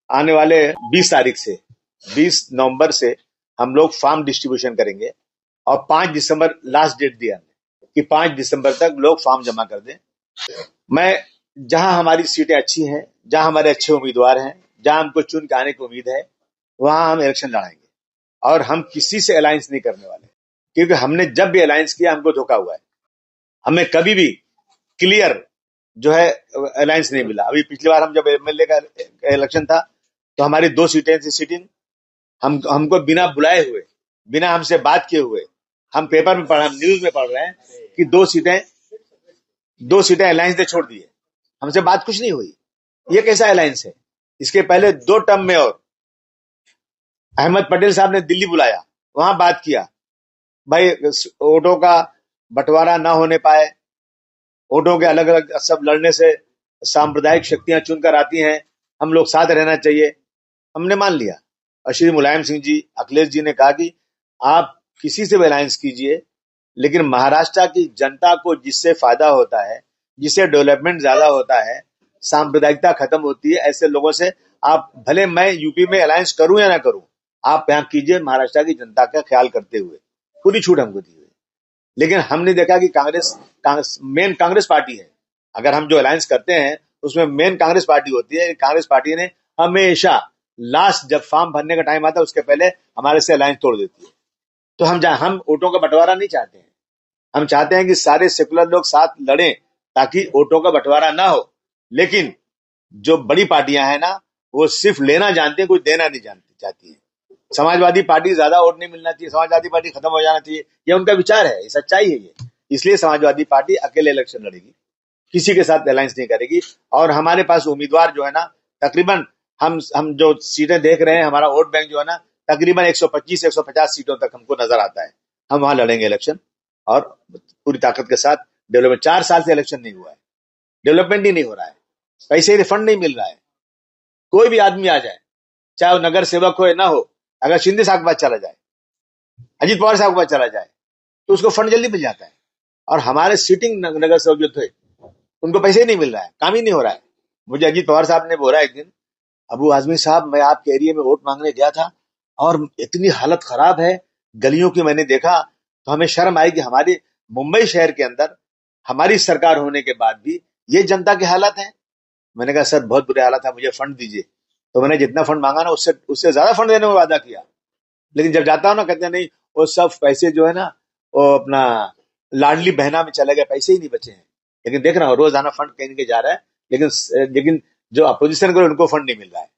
आने वाले 20 तारीख से 20 नवंबर से हम लोग फॉर्म डिस्ट्रीब्यूशन करेंगे और 5 दिसंबर लास्ट डेट दिया हमने कि 5 दिसंबर तक लोग फॉर्म जमा कर दें। मैं जहां हमारी सीटें अच्छी हैं, जहां हमारे अच्छे उम्मीदवार हैं, जहां हमको चुन के आने की उम्मीद है, वहां हम इलेक्शन लड़ाएंगे और हम किसी से अलायंस नहीं करने वाले, क्योंकि हमने जब भी अलायंस किया हमको धोखा हुआ है। हमें कभी भी क्लियर जो है अलायंस नहीं मिला। अभी पिछली बार हम जब एमएलए का इलेक्शन था तो हमारी 2 सीटें थी सिटिंग, हमको बिना बुलाए हुए, बिना हमसे बात किए हुए, हम पेपर में पढ़, न्यूज में पढ़ रहे हैं कि 2 सीटें अलायंस ने छोड़ दी है। हमसे बात कुछ नहीं हुई। ये कैसा अलायंस है? इसके पहले 2 टर्म में और अहमद पटेल साहब ने दिल्ली बुलाया, वहां बात किया, भाई वोटों का बंटवारा ना होने पाए, वोटों के अलग अलग सब लड़ने से सांप्रदायिक शक्तियां चुनकर आती हैं, हम लोग साथ रहना चाहिए। हमने मान लिया और श्री मुलायम सिंह जी, अखिलेश जी ने कहा कि आप किसी से भी अलायंस कीजिए, लेकिन महाराष्ट्र की जनता को जिससे फायदा होता है, जिससे डेवलपमेंट ज्यादा होता है, सांप्रदायिकता खत्म होती है, ऐसे लोगों से आप, भले मैं यूपी में अलायंस करूं या ना करूं, आप यहां कीजिए महाराष्ट्र की जनता का ख्याल करते हुए। पूरी छूट हमको दी हुई। लेकिन हमने देखा कि कांग्रेस मेन कांग्रेस पार्टी है। अगर हम जो अलायंस करते हैं उसमें मेन कांग्रेस पार्टी होती है। कांग्रेस पार्टी ने हमेशा लास्ट जब फॉर्म भरने का टाइम आता है उसके पहले हमारे से अलायंस तोड़ देती है। तो हम वोटों का बंटवारा नहीं चाहते हैं। हम चाहते हैं कि सारे सेकुलर लोग साथ लड़ें ताकि वोटों का बंटवारा ना हो। लेकिन जो बड़ी पार्टियां हैं ना, वो सिर्फ लेना जानते हैं, कुछ देना नहीं चाहती है। समाजवादी पार्टी ज्यादा वोट नहीं मिलना चाहिए, समाजवादी पार्टी खत्म हो जाना चाहिए, ये उनका विचार है, ये सच्चाई है ये। इसलिए समाजवादी पार्टी अकेले इलेक्शन लड़ेगी, किसी के साथ अलायंस नहीं करेगी। और हमारे पास उम्मीदवार जो है ना, तकरीबन हम जो सीटें देख रहे हैं, हमारा वोट बैंक जो है ना, तकरीबन 125 से 150 सीटों तक हमको नजर आता है। हम वहां लड़ेंगे इलेक्शन और पूरी ताकत के साथ। डेवलपमेंट 4 साल से इलेक्शन नहीं हुआ है, डेवलपमेंट ही नहीं हो रहा है, पैसे रिफंड नहीं मिल रहा है। कोई भी आदमी आ जाए, चाहे वो नगर सेवक हो या ना हो, अगर शिंदे साहब के पास चला जाए, अजीत पवार साहब के पास चला जाए, तो उसको फंड जल्दी मिल जाता है। और हमारे सिटिंग नगर सेवक जो थे, उनको पैसे ही नहीं मिल रहा है, काम ही नहीं हो रहा है। मुझे अजीत पवार साहब ने बोला एक दिन, अबू आजमी साहब, मैं आपके एरिया में वोट मांगने गया था और इतनी हालत खराब है गलियों की, मैंने देखा तो हमें शर्म आई कि हमारे मुंबई शहर के अंदर हमारी सरकार होने के बाद भी ये जनता की हालत है। मैंने कहा सर बहुत बुरे हालत है, मुझे फंड दीजिए। तो मैंने जितना फंड मांगा ना, उससे ज्यादा फंड देने में वादा किया। लेकिन जब जाता हूं ना, कहते हैं नहीं, वो सब पैसे जो है ना, वो अपना लाडली बहना में चले गए, पैसे ही नहीं बचे हैं। लेकिन देख रहा हूँ रोजाना फंड कहीं न कहीं जा रहा है, लेकिन जो अपोजिशन को उनको फंड नहीं मिल रहा है।